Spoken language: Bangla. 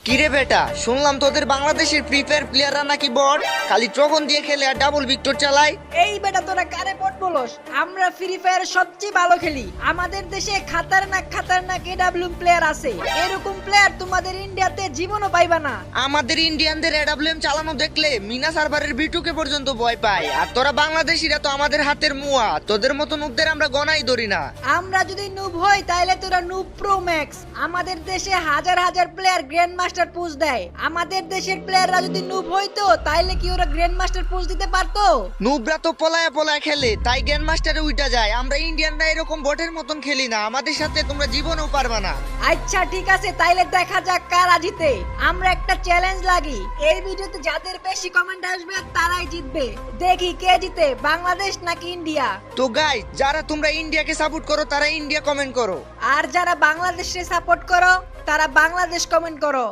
কিরে বেটা, শুনলাম তোদের বাংলাদেশের ফ্রি ফায়ার প্লেয়াররা নাকি বট, খালি ট্রগন দিয়ে খেলে আর ডাবল ভিক্টর চালায়। এই বেটা তোরা কারে বট বলস? আমরা ফ্রি ফায়ার সবচেয়ে ভালো খেলি। আমাদের দেশে খাতারনাক এডাব্লিউএম প্লেয়ার আছে। এরকম প্লেয়ার তোমাদের ইন্ডিয়াতে জীবনও পাইবা না। আমাদের ইন্ডিয়ানদের এডাব্লিউএম চালানো দেখলে মিনা সার্ভারের বিটুকে পর্যন্ত ভয় পায়। আর তোরা বাংলাদেশিরা তো আমাদের হাতের মুয়া, তোদের মতো নুবদের আমরা গনাই ধরি না। আমরা যদি নুব হই তাহলে তোরা নুব প্রো ম্যাক্স। আমাদের দেশে হাজার হাজার প্লেয়ার গ্র্যান্ড মাস্টার পুশ দেয়। আমাদের দেশের প্লেয়াররা যদি নুব হইতো তাহলে কি ওরা গ্র্যান্ড মাস্টার পুশ দিতে পারতো? নুবরা তো পলায়া পলায়া খেলে, তাই গ্র্যান্ড মাস্টারে উইটা যায়। আমরা ইন্ডিয়ানরা এরকম বটের মতন খেলি না, আমাদের সাথে তোমরা জীবনেও পারবা না। আচ্ছা ঠিক আছে, তাইলে দেখা যাক কারা জিতে। আমরা একটা চ্যালেঞ্জ লাগি, এই ভিডিওতে যাদের বেশি কমেন্ট আসবে তারাই জিতবে। দেখি কে জিতে, বাংলাদেশ নাকি ইন্ডিয়া। তো গাইস, যারা তোমরা ইন্ডিয়াকে সাপোর্ট করো তারা ইন্ডিয়া কমেন্ট করো। আর যারা বাংলাদেশে সাপোর্ট করো তারা বাংলাদেশ কমেন্ট করো।